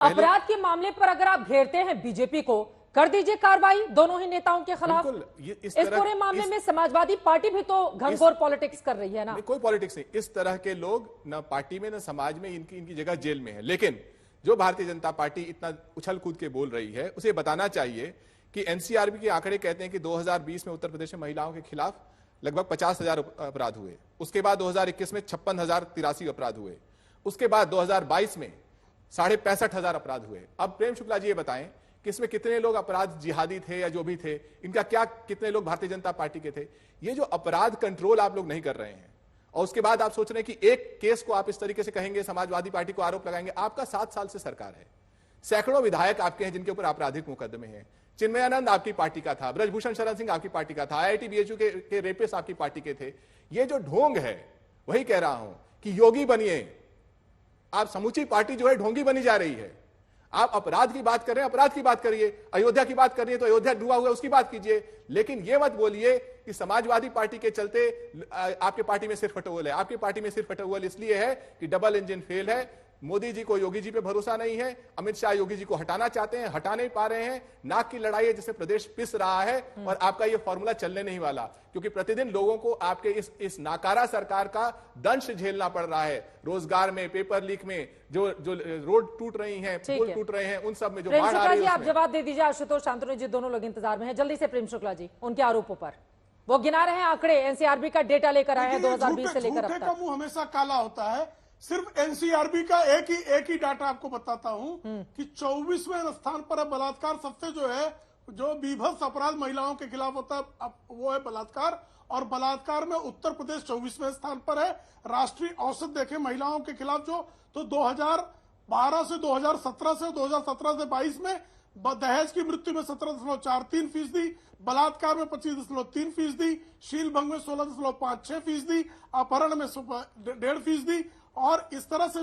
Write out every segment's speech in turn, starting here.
अपराध के मामले पर अगर आप घेरते हैं बीजेपी को, कर दीजिए कार्रवाई दोनों ही नेताओं के खिलाफ। इस पूरे मामले में समाजवादी पार्टी भी तो घनघोर पॉलिटिक्स कर रही है ना। कोई पॉलिटिक्स नहीं, इस तरह के लोग न पार्टी में न समाज में, इनकी जगह जेल में है। लेकिन जो भारतीय जनता पार्टी इतना उछल कूद के बोल रही है, उसे बताना चाहिए कि एनसीआरबी के आंकड़े कहते हैं कि 2020 में उत्तर प्रदेश में महिलाओं के खिलाफ लगभग 50,000 अपराध हुए। उसके बाद 2021 में 56,083 अपराध हुए। उसके बाद 2022 में 65,500 अपराध हुए। अब प्रेम शुक्ला जी ये बताएं कि इसमें कितने लोग अपराध जिहादी थे या जो भी थे, इनका क्या, कितने लोग भारतीय जनता पार्टी के थे। ये जो अपराध कंट्रोल आप लोग नहीं कर रहे हैं, और उसके बाद आप सोच रहे हैं कि एक केस को आप इस तरीके से कहेंगे, समाजवादी पार्टी को आरोप लगाएंगे। आपका 7 साल से सरकार है, सैकड़ों विधायक आपके हैं जिनके ऊपर आपराधिक मुकदमे हैं। चिन्मयानंद आपकी पार्टी का था, ब्रजभूषण शरण सिंह आपकी पार्टी का था, आईआईटी बीएचयू के रेपिस्ट आपकी पार्टी के थे। ये जो ढोंग है, वही कह रहा हूं कि योगी बनिए। आप समूची पार्टी जो है ढोंगी बनी जा रही है। आप अपराध की बात कर रहे हैं, अपराध की बात करिए। अयोध्या की बात करनी है तो अयोध्या डूबा हुआ उसकी बात कीजिए। लेकिन यह मत बोलिए कि समाजवादी पार्टी के चलते आपके पार्टी में सिर्फ फटोल है। आपकी पार्टी में सिर्फ फटोल इसलिए है कि डबल इंजन फेल है। मोदी जी को योगी जी पे भरोसा नहीं है। अमित शाह योगी जी को हटाना चाहते हैं, हटा नहीं पा रहे हैं। नाक की लड़ाई है जिससे प्रदेश पिस रहा है, और आपका ये फॉर्मूला चलने नहीं वाला, क्योंकि प्रतिदिन लोगों को आपके इस नाकारा सरकार का दंश झेलना पड़ रहा है। रोजगार में, पेपर लीक में, जो रोड टूट रही हैं, पुल टूट रहे हैं, उन सब में जो बाढ़ आ रही है। आप जवाब दे दीजिए। आशुतोष, शांतनु जी दोनों लोग इंतजार में हैं। जल्दी से प्रेम शुक्ला जी, उनके आरोपों पर वो गिना रहे हैं आंकड़े, एनसीआरबी का डेटा लेकर आए हैं 2020 से लेकर अब तक। मुंह हमेशा काला होता है। सिर्फ एनसीआरबी का एक ही डाटा आपको बताता हूं कि 24वें स्थान पर है बलात्कार। सबसे जो बीभत्स अपराध महिलाओं के खिलाफ होता है वो है बलात्कार, और बलात्कार में उत्तर प्रदेश 24वें स्थान पर है। राष्ट्रीय औसत देखें महिलाओं के खिलाफ तो 2012 से 2017 से 2017 से 22 में दहेज की मृत्यु में 17.43%, बलात्कार में 25.3%, शीलभंग में 16.56%, अपहरण में 1.5%, और इस तरह से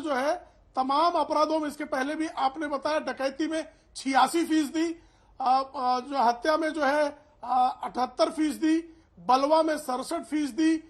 तमाम अपराधों में, इसके पहले भी आपने बताया, डकैती में 86%, जो हत्या में 78%, बलवा में 67%,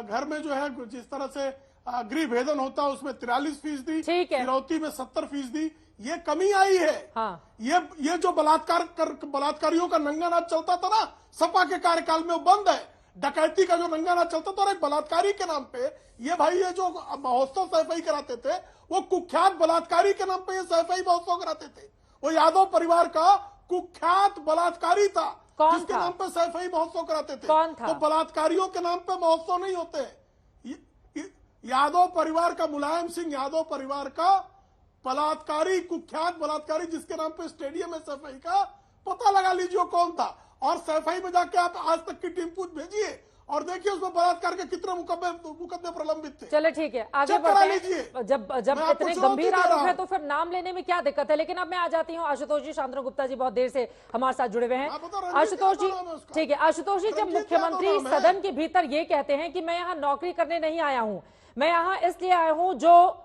घर में जिस तरह से गृह भेदन होता है उसमें 43%, फिरौती में 70%। ये कमी आई है। हाँ। ये जो बलात्कारियों का नंगा नाच चलता था ना सपा के कार्यकाल में, वो बंद है। डकैती का जो नंगा नाच चलता था, और एक बलात्कारी के नाम पे ये जो महोत्सव सैफई कराते थे, वो कुख्यात बलात्कारी के नाम पे ये सैफई महोत्सव कराते थे। वो यादव परिवार का कुख्यात बलात्कारी था, जिसके नाम पे सैफई महोत्सव कराते थे। कौन था? तो बलात्कारियों के नाम पे महोत्सव नहीं होते। यादव परिवार का, मुलायम सिंह यादव परिवार का बलात्कारी, कुख्यात बलात्कारी, जिसके नाम पे स्टेडियम है सैफई का, पता लगा लीजिए कौन था। और सैफई में जाके आप आज तक की टीम पूछ भेजिए और देखिए उसमें बलात्कार के कितने मुकदमे प्रलंबित थे। चले ठीक है, आगे बढ़ते हैं। जब इतने गंभीर आरोप है तो फिर नाम लेने में क्या दिक्कत है। लेकिन अब मैं आ जाती हूँ आशुतोष जी। शांतनु गुप्ता जी बहुत देर से हमारे साथ जुड़े हुए हैं। आशुतोष जी ठीक है। आशुतोष जी, जब मुख्यमंत्री सदन के भीतर ये कहते हैं कि मैं यहाँ नौकरी करने नहीं आया हूँ, मैं यहाँ इसलिए आया हूँ जो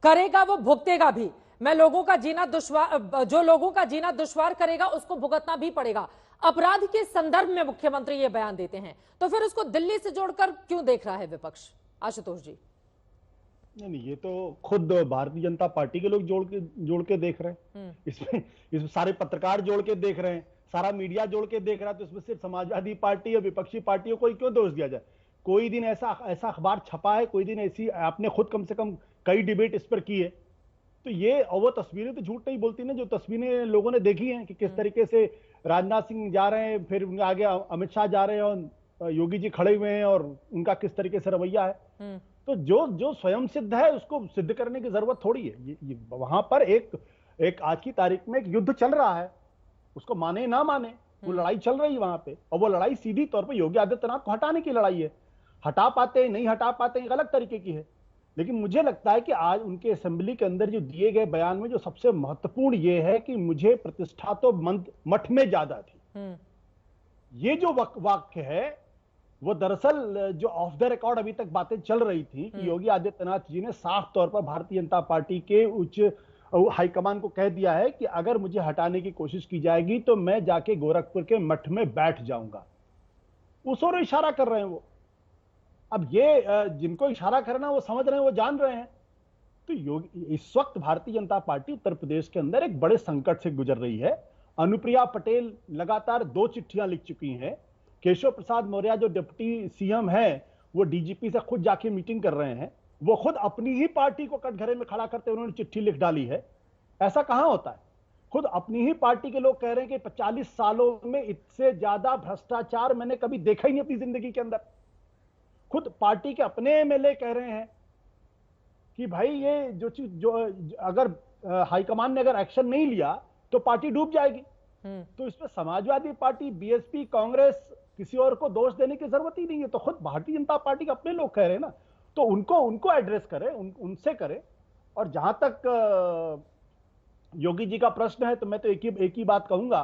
करेगा वो भुगतेगा भी, मैं लोगों का जीना दुश्वार, जो लोगों का जीना दुश्वार करेगा उसको भुगतना भी पड़ेगा। अपराध के संदर्भ में मुख्यमंत्री ये बयान देते हैं, तो फिर उसको दिल्ली से जोड़कर क्यों देख रहा है विपक्ष? आशुतोष जी। नहीं, ये तो खुद भारतीय जनता पार्टी के लोग जोड़ के देख रहे हैं। इसमें सारे पत्रकार जोड़ के देख रहे हैं, सारा मीडिया जोड़ के देख रहा है। तो इसमें सिर्फ समाजवादी पार्टी और विपक्षी पार्टियों को क्यों दोष दिया जाए? कोई दिन ऐसा अखबार छपा है, कोई दिन ऐसी आपने खुद कम से कम कई डिबेट इस पर की है। तो ये, और वो तस्वीरें तो झूठ नहीं बोलती ना, जो तस्वीरें लोगों ने देखी हैं कि किस तरीके से राजनाथ सिंह जा रहे हैं, फिर उनके आगे अमित शाह जा रहे हैं और योगी जी खड़े हुए हैं, और उनका किस तरीके से रवैया है। तो जो स्वयं सिद्ध है उसको सिद्ध करने की जरूरत थोड़ी है। ये वहां पर एक आज की तारीख में एक युद्ध चल रहा है, उसको माने ना माने, वो लड़ाई चल रही है वहां पे, और वो लड़ाई सीधी तौर पर योगी आदित्यनाथ को हटाने की लड़ाई है। हटा पाते नहीं हटा पाते, एक अलग तरीके की है। लेकिन मुझे लगता है कि आज उनके असेंबली के अंदर जो दिए गए बयान में जो सबसे महत्वपूर्ण ये है कि मुझे प्रतिष्ठा तो मठ में ज्यादा थी। ये जो वाक्य है वो दरअसल जो ऑफ द रिकॉर्ड अभी तक बातें चल रही थी कि योगी आदित्यनाथ जी ने साफ तौर पर भारतीय जनता पार्टी के उच्च हाईकमान को कह दिया है कि अगर मुझे हटाने की कोशिश की जाएगी तो मैं जाके गोरखपुर के मठ में बैठ जाऊंगा। उस ओर इशारा कर रहे हैं वो। अब ये जिनको इशारा करना वो समझ रहे हैं, वो जान रहे हैं। तो इस वक्त भारतीय जनता पार्टी उत्तर प्रदेश के अंदर एक बड़े संकट से गुजर रही है। अनुप्रिया पटेल लगातार 2 चिट्ठियां लिख चुकी हैं। केशव प्रसाद मौर्य जो डिप्टी सीएम है, वो डीजीपी से खुद जाके मीटिंग कर रहे हैं। वो खुद अपनी ही पार्टी को कटघरे में खड़ा करते उन्होंने चिट्ठी लिख डाली है। ऐसा कहां होता है? खुद अपनी ही पार्टी के लोग कह रहे हैं कि 45 सालों में इससे ज्यादा भ्रष्टाचार मैंने कभी देखा ही नहीं अपनी जिंदगी के अंदर। खुद पार्टी के अपने एमएलए कह रहे हैं कि भाई ये जो चीज जो अगर हाईकमान ने अगर एक्शन नहीं लिया तो पार्टी डूब जाएगी। तो इसमें समाजवादी पार्टी, बीएसपी, कांग्रेस, किसी और को दोष देने की जरूरत ही नहीं है। तो खुद भारतीय जनता पार्टी के अपने लोग कह रहे हैं ना, तो उनको एड्रेस करें, उनसे करें। और जहां तक योगी जी का प्रश्न है, तो मैं तो एक ही बात कहूंगा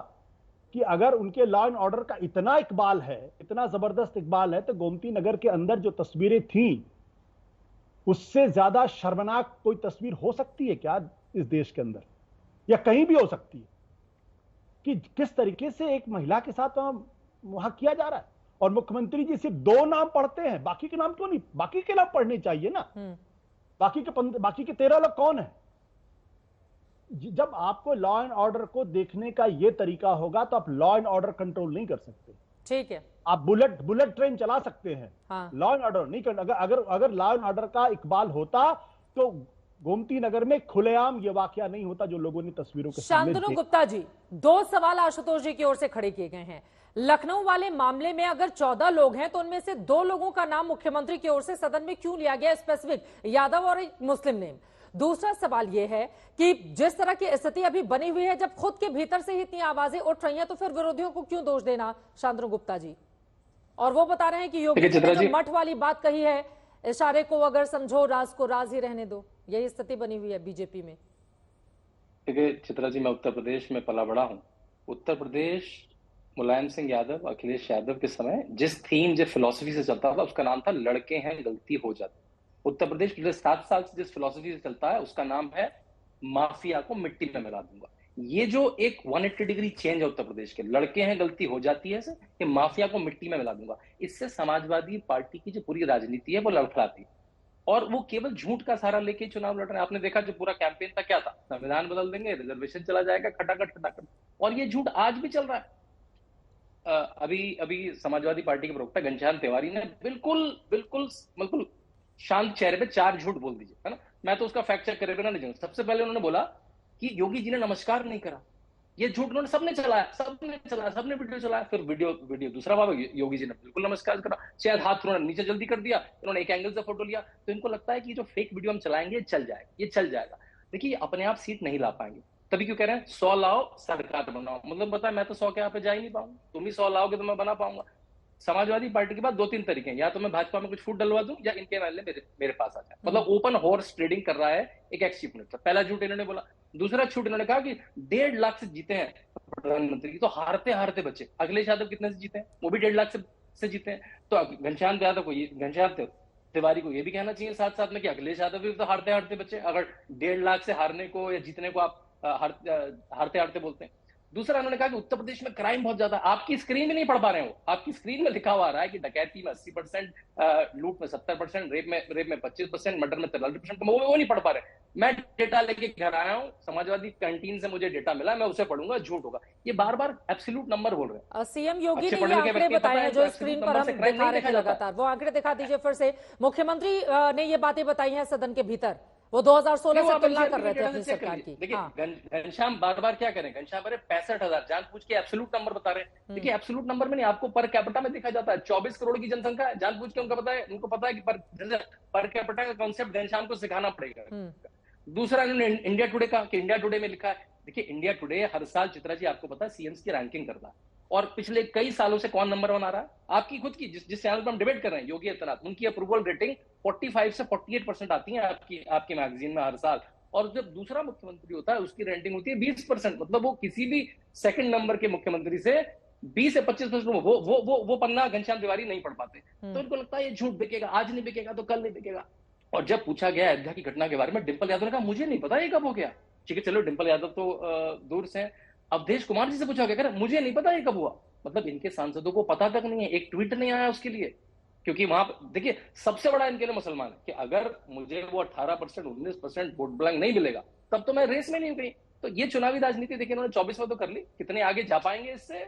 कि अगर उनके लॉ एंड ऑर्डर का इतना इकबाल है, इतना जबरदस्त इकबाल है, तो गोमती नगर के अंदर जो तस्वीरें थी उससे ज्यादा शर्मनाक कोई तस्वीर हो सकती है क्या इस देश के अंदर, या कहीं भी हो सकती है? कि किस तरीके से एक महिला के साथ वहां किया जा रहा है। और मुख्यमंत्री जी सिर्फ 2 नाम पढ़ते हैं, बाकी के नाम क्यों नहीं? बाकी के नाम पढ़ने चाहिए ना। बाकी के 13 लोग कौन है? जब आपको लॉ एंड ऑर्डर को देखने का यह तरीका होगा तो आप लॉ एंड ऑर्डर कंट्रोल नहीं कर सकते। ठीक है, आप बुलेट ट्रेन चला सकते हैं, हाँ। लॉ एंड ऑर्डर नहीं कर। अगर लॉ एंड ऑर्डर का इकबाल होता तो गोमती नगर में खुलेआम ये वाकया नहीं होता जो लोगों ने तस्वीरों के सामने। शांतनु गुप्ता जी, 2 सवाल आशुतोष जी की ओर से खड़े किए गए हैं। लखनऊ वाले मामले में अगर 14 लोग हैं तो उनमें से 2 लोगों का नाम मुख्यमंत्री की ओर से सदन में क्यों लिया गया, स्पेसिफिक यादव और एक मुस्लिम नेम? दूसरा सवाल यह है कि जिस तरह की स्थिति अभी बनी हुई है, जब खुद के भीतर से ही इतनी आवाजें उठ रही हैं, तो फिर विरोधियों को क्यों दोष देना, शांतनु गुप्ता जी? और वो बता रहे हैं कि योगी जी ने जो मठ वाली बात कही है, इशारे को अगर समझो, राज को राज ही रहने दो, यही स्थिति बनी हुई है बीजेपी में। देखिए चित्रा जी, मैं उत्तर प्रदेश में पला बड़ा हूं। उत्तर प्रदेश मुलायम सिंह यादव, अखिलेश यादव के समय जिस थीम, जिस फिलॉसफी से चलता था, उसका नाम था लड़के हैं गलती हो जाती। उत्तर प्रदेश पिछले 7 साल से जिस फिलॉसफी से चलता है उसका नाम है माफिया को मिट्टी में मिला दूंगा। ये जो एक 180 डिग्री चेंज है उत्तर प्रदेश के, लड़के हैं गलती हो जाती है से कि माफिया को मिट्टी में मिला दूंगा, इससे समाजवादी पार्टी की जो पूरी राजनीति है वो लड़खड़ाती है। और वो केवल झूठ का सहारा लेके चुनाव लड़ रहे हैं। आपने देखा जो पूरा कैंपेन था क्या था, संविधान बदल देंगे, रिजर्वेशन चला जाएगा, खटाखट। और ये झूठ आज भी चल रहा है। अभी समाजवादी पार्टी के प्रवक्ता घनश्याम तिवारी ने बिल्कुल शांत चेहरे पे 4 झूठ बोल दीजिए, है ना। मैं तो उसका फैक्ट चेक करे बिना नहीं जाऊंगा। सबसे पहले उन्होंने बोला कि योगी जी ने नमस्कार नहीं करा। ये झूठ उन्होंने सबने सबने वीडियो चलाया। फिर वीडियो दूसरा बाबा, योगी जी ने बिल्कुल नमस्कार करा, शायद हाथ उन्होंने नीचे जल्दी कर दिया, इन्होंने एक एंगल से फोटो लिया। तो इनको लगता है कि जो फेक वीडियो हम चलाएंगे ये चल जाएगा। देखिए अपने आप सीट नहीं ला पाएंगे, तभी क्यों कह रहे हैं 100 लाओ सरकार बनाओ। मतलब बता, मैं तो 100 के यहाँ पे जा ही नहीं पाऊंगा, तुम ही 100 लाओगे तो मैं बना पाऊंगा। समाजवादी पार्टी के पास 2-3 तरीके हैं, या तो मैं भाजपा में कुछ फूट डलवा दूं या इनके एमएलए मेरे पास आ जाए। मतलब ओपन हॉर्स ट्रेडिंग कर रहा है एक एक्स चीफ मिनिस्टर। पहला झूठ इन्होंने बोला। दूसरा झूठ इन्होंने कहा कि 1.5 लाख से जीते हैं प्रधानमंत्री, तो हारते बच्चे। अखिलेश यादव कितने से जीते हैं? वो भी 1.5 लाख से जीते हैं। तो घनश्याम तिवारी को ये भी कहना चाहिए साथ साथ में कि अखिलेश यादव भी तो हारते बच्चे, अगर 1.5 लाख से हारने को या जीतने को आप हारते बोलते हैं। दूसरा उन्होंने कहा कि उत्तर प्रदेश में क्राइम बहुत ज्यादा। आपकी स्क्रीन में नहीं पढ़ पा रहे हो, आपकी स्क्रीन में लिखा हुआ आ रहा है कि डकैती में 80%, लूट में 70%, रेप में 25%, मर्डर में 43%। वो नहीं पढ़ पा रहे। मैं डेटा लेके घर आया हूँ, समाजवादी कैंटीन से मुझे डेटा मिला, मैं उसे पढ़ूंगा, झूठ होगा। ये बार एब्सोल्यूट नंबर बोल रहे हैं। सीएम योगी ने ये आंकड़े बताए हैं जो स्क्रीन पर हम दिखा रहे हैं लगातार। वो आंकड़े दिखा दीजिए फिर से। मुख्यमंत्री ने ये बातें बताई हैं सदन के भीतर, वो 2016 से तुलना कर रहे थे अपनी सरकार की। देखिए घनश्याम बार क्या करें, घनश्याम 65,000 जानबूझ के एब्सोल्यूट नंबर बता रहे हैं। देखिए एब्सोल्यूट नंबर में नहीं, आपको पर कैपिटा में देखा जाता है। 24 करोड़ की जनसंख्या है, जानबूझ के उनको पता है कि पर कैपिटा का कॉन्सेप्ट घनश्याम को सिखाना पड़ेगा। दूसरा इन्होंने इंडिया टुडे का, कि इंडिया टुडे में लिखा है। देखिए इंडिया टुडे हर साल, चित्रा जी आपको पता है, सीएम्स की रैंकिंग करता है, और पिछले कई सालों से कौन नंबर 1 आ रहा है? आपकी खुद की, जिस चैनल पर हम डिबेट कर रहे हैं, योगी आदित्यनाथ, उनकी अप्रूवल रेटिंग 45 से 48% आती है आपकी मैगजीन में हर साल। और जब दूसरा मुख्यमंत्री होता है उसकी रेटिंग होती है 20%। मतलब वो किसी भी सेकंड नंबर के मुख्यमंत्री से 20 से 25% वो पन्ना घनश्याम तिवारी नहीं पढ़ पाते। तो इनको लगता है ये झूठ बिकेगा, आज नहीं बिकेगा तो कल नहीं बिकेगा। और जब पूछा गया अयोध्या की घटना के बारे में, डिंपल यादव ने कहा मुझे नहीं पता ये कब हो गया। ठीक है, चलो डिंपल यादव तो दूर से, अवधेश कुमार जी से पूछा गया, मुझे नहीं पता ये कब हुआ। मतलब इनके सांसदों को पता तक नहीं है, एक ट्वीट नहीं आया उसके लिए। क्योंकि वहां देखिए सबसे बड़ा इनके लिए मुसलमान है कि अगर मुझे वो 18%, 19% वोट बैंक नहीं मिलेगा तब तो मैं रेस में नहीं हूं कहीं। तो ये चुनावी राजनीति देखिए इन्होंने 24 में तो कर ली, कितने आगे जा पाएंगे इससे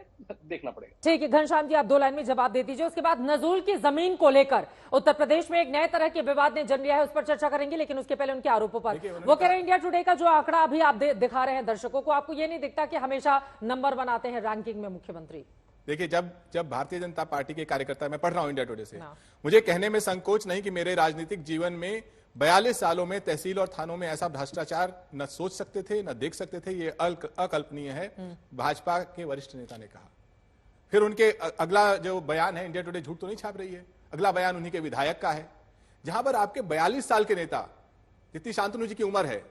देखना पड़ेगा। ठीक है घनश्याम जी, आप 2 लाइन में जवाब दे दीजिए। उसके बाद नजूल की जमीन को लेकर उत्तर प्रदेश में एक नए तरह के विवाद ने जन्म लिया है, उस पर चर्चा करेंगे, लेकिन उसके पहले उनके आरोपों पर वो कह रहे हैं इंडिया टुडे का जो आंकड़ा अभी आप दिखा रहे हैं दर्शकों को, आपको ये नहीं दिखता कि हमेशा नंबर बनाते हैं रैंकिंग में मुख्यमंत्री? देखिए, जब भारतीय जनता पार्टी के कार्यकर्ता, मैं पढ़ रहा हूं इंडिया टुडे से, मुझे कहने में संकोच नहीं कि मेरे राजनीतिक जीवन में 42 सालों में तहसील और थानों में ऐसा भ्रष्टाचार न सोच सकते थे न देख सकते थे। ये अकल्पनीय है, भाजपा के वरिष्ठ नेता ने कहा। फिर उनके अगला जो बयान है, इंडिया टुडे झूठ तो नहीं छाप रही है, अगला बयान उन्हीं के विधायक का है, जहां पर आपके 42 साल के नेता, जितनी शांतनु जी की उम्र है,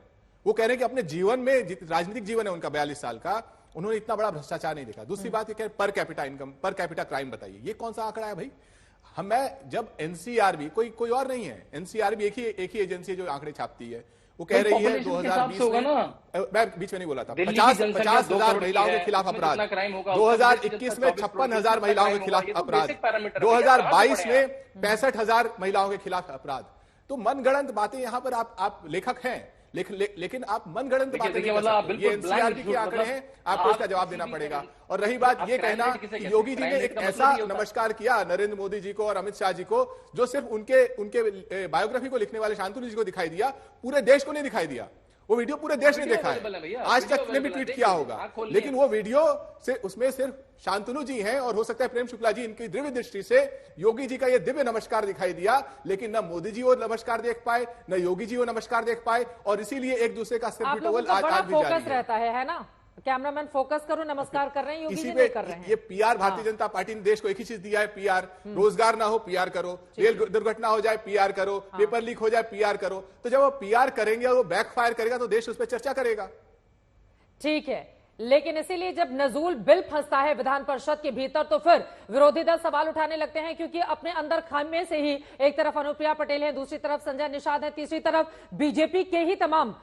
वो कह रहे हैं कि अपने जीवन में, राजनीतिक जीवन है उनका 42 साल का, उन्होंने इतना बड़ा भ्रष्टाचार नहीं देखा। दूसरी बात ये कह per capita income, per capita crime बताइए, ये कौन सा आंकड़ा है भाई? मैं जब एनसीआरबी, कोई और नहीं है, एनसीआरबी एक ही एजेंसी है जो आंकड़े छापती है, वो कह रही है 2020 में, मैं बीच में नहीं बोला था, 50,000 महिलाओं के खिलाफ अपराध, 2021 में 56,000 महिलाओं के खिलाफ अपराध, 2022 में 65,000 महिलाओं के खिलाफ अपराध। तो मनगढ़ंत बातें यहां पर आप लेखक हैं, लेकिन आप मनगढ़ंत बातें नहीं कर सकते। ये एनसीआरबी के आंकड़े हैं, आपको इसका जवाब देना पड़ेगा। और रही बात ये कहना कि योगी जी ने एक ऐसा नमस्कार किया नरेंद्र मोदी जी को और अमित शाह जी को, जो सिर्फ उनके बायोग्राफी को लिखने वाले शांतनु जी को दिखाई दिया, पूरे देश को नहीं दिखाई दिया। वो वीडियो पूरे देश ने देखा है, आज तक ने भी ट्वीट किया होगा, लेकिन वो वीडियो से उसमें सिर्फ शांतनु जी हैं और हो सकता है प्रेम शुक्ला जी, इनकी दिव्य दृष्टि से योगी जी का ये दिव्य नमस्कार दिखाई दिया, लेकिन न मोदी जी वो नमस्कार देख पाए, न योगी जी वो नमस्कार देख पाए, और इसीलिए एक दूसरे का सिर पिटोल आज भी जारी रहता है ना? कैमरामैन फोकस करो, नमस्कार कर रहे हैं, योगी जी नहीं कर रहे हैं। ये पीआर, भारतीय जनता पार्टी ने देश को एक ही चीज दिया है, पीआर। रोजगार ना हो, पीआर करो, रेल दुर्घटना हो जाए, पीआर करो, पेपर लीक हो जाए, पीआर करो। तो जब वो पीआर करेंगे और वो बैकफायर करेगा तो देश उस पर चर्चा करेगा। ठीक है, लेकिन इसीलिए जब नजूल बिल फंसता है विधान परिषद के भीतर तो फिर विरोधी दल सवाल उठाने लगते हैं, क्योंकि अपने अंदर खामे से ही एक तरफ अनुप्रिया पटेल है, दूसरी तरफ संजय निषाद है, तीसरी तरफ बीजेपी के ही तमाम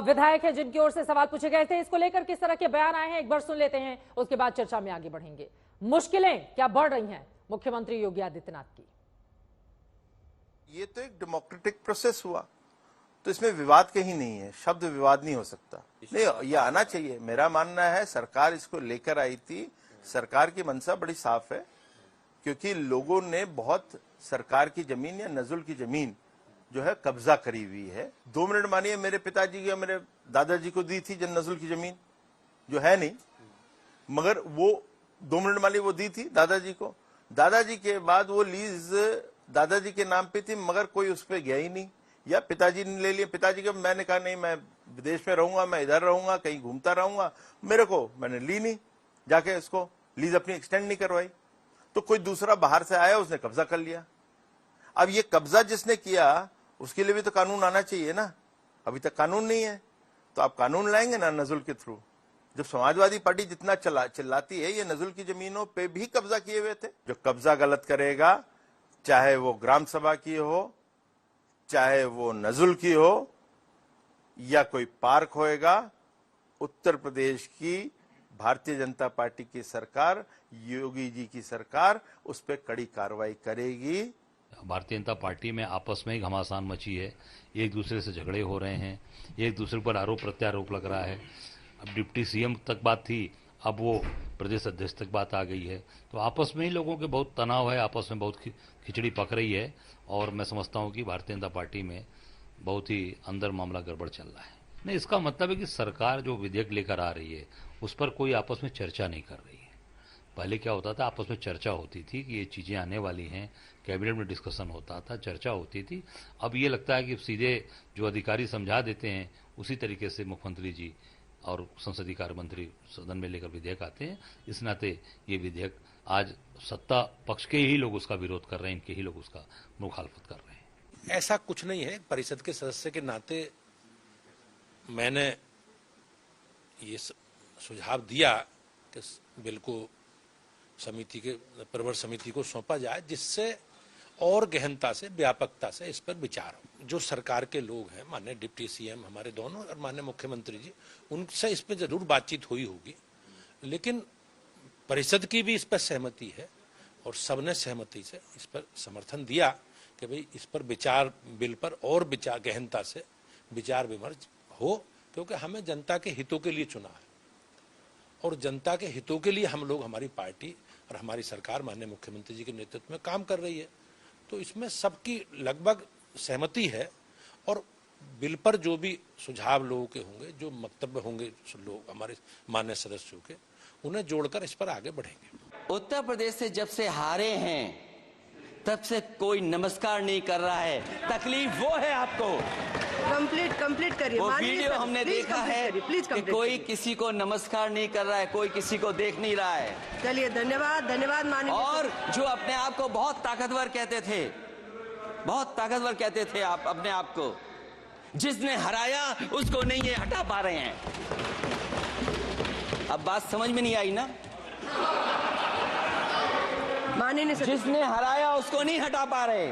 विधायक हैं जिनकी ओर से सवाल पूछे गए थे। इसको लेकर किस तरह के बयान आए हैं एक बार सुन लेते हैं, उसके बाद चर्चा में आगे बढ़ेंगे। मुश्किलें क्या बढ़ रही हैं मुख्यमंत्री योगी आदित्यनाथ की? ये तो एक डेमोक्रेटिक प्रोसेस हुआ, तो इसमें विवाद कहीं नहीं है, शब्द विवाद नहीं हो सकता। नहीं, ये आना चाहिए। मेरा मानना है सरकार इसको लेकर आई थी, सरकार की मंशा बड़ी साफ है, क्योंकि लोगों ने बहुत सरकार की जमीन या नजुल की जमीन जो है कब्जा करी हुई है। 2 मिनट मानिए, मेरे पिताजी या मेरे दादाजी को दी थी जन नजुल की जमीन, जो है नहीं, मगर वो 2 मिनट मानिए वो दी थी दादाजी को। दादाजी के बाद वो लीज दादाजी के नाम पे थी, मगर कोई उस पर गया ही नहीं, या पिताजी ने ले लिया। पिताजी को मैंने कहा नहीं, मैं विदेश में रहूंगा, मैं इधर रहूंगा, कहीं घूमता रहूंगा, मेरे को, मैंने ली नहीं, जाके इसको लीज अपनी एक्सटेंड नहीं करवाई, तो कोई दूसरा बाहर से आया, उसने कब्जा कर लिया। अब ये कब्जा जिसने किया उसके लिए भी तो कानून आना चाहिए ना, अभी तक कानून नहीं है, तो आप कानून लाएंगे ना नजुल के थ्रू। जब समाजवादी पार्टी जितना चिल्लाती है, ये नजुल की जमीनों पे भी कब्जा किए हुए थे। जो कब्जा गलत करेगा, चाहे वो ग्राम सभा की हो, चाहे वो नजुल की हो, या कोई पार्क होएगा, उत्तर प्रदेश की भारतीय जनता पार्टी की सरकार, योगी जी की सरकार उस पर कड़ी कार्रवाई करेगी। भारतीय जनता पार्टी में आपस में घमासान मची है, एक दूसरे से झगड़े हो रहे हैं, एक दूसरे पर आरोप प्रत्यारोप लग रहा है। अब डिप्टी सीएम तक बात थी, अब वो प्रदेश अध्यक्ष तक बात आ गई है, तो आपस में ही लोगों के बहुत तनाव है, आपस में बहुत खिचड़ी पक रही है, और मैं समझता हूं कि भारतीय जनता पार्टी में बहुत ही अंदर मामला गड़बड़ चल रहा है। नहीं, इसका मतलब है कि सरकार जो विधेयक लेकर आ रही है उस पर कोई आपस में चर्चा नहीं कर रही है। पहले क्या होता था, आपस में चर्चा होती थी कि ये चीज़ें आने वाली हैं, कैबिनेट में डिस्कशन होता था, चर्चा होती थी। अब ये लगता है कि सीधे जो अधिकारी समझा देते हैं उसी तरीके से मुख्यमंत्री जी और संसदीय कार्य मंत्री सदन में लेकर विधेयक आते हैं। इस नाते ये विधेयक आज सत्ता पक्ष के ही लोग उसका विरोध कर रहे हैं, इनके ही लोग उसका मुखालफत कर रहे हैं। ऐसा कुछ नहीं है, परिषद के सदस्य के नाते मैंने ये सुझाव दिया कि बिल को समिति के प्रवर समिति को सौंपा जाए, जिससे और गहनता से, व्यापकता से इस पर विचार हो। जो सरकार के लोग हैं, माननीय डिप्टी सीएम हमारे दोनों और माननीय मुख्यमंत्री जी, उनसे इस पर जरूर बातचीत हुई होगी, लेकिन परिषद की भी इस पर सहमति है और सबने सहमति से इस पर समर्थन दिया कि भाई इस पर विचार, बिल पर और विचार गहनता से विचार विमर्श हो, क्योंकि हमें जनता के हितों के लिए चुना है और जनता के हितों के लिए हम लोग, हमारी पार्टी और हमारी सरकार माननीय मुख्यमंत्री जी के नेतृत्व में काम कर रही है। तो इसमें सबकी लगभग सहमति है और बिल पर जो भी सुझाव लोगों के होंगे, जो वक्तव्य होंगे लोग हमारे माननीय सदस्यों के, उन्हें जोड़कर इस पर आगे बढ़ेंगे। उत्तर प्रदेश से जब से हारे हैं तब से कोई नमस्कार नहीं कर रहा है। तकलीफ वो है आपको। कंप्लीट करिए। वो वीडियो हमने देखा है कि कोई किसी को नमस्कार नहीं कर रहा है, कोई किसी को देख नहीं रहा है। चलिए, धन्यवाद माननीय। और जो अपने आप को बहुत ताकतवर कहते थे, बहुत ताकतवर कहते थे आप अपने आप को, जिसने हराया उसको नहीं ये हटा पा रहे हैं। अब बात समझ में नहीं आई ना? माननीय जिसने हराया उसको नहीं हटा पा रहे।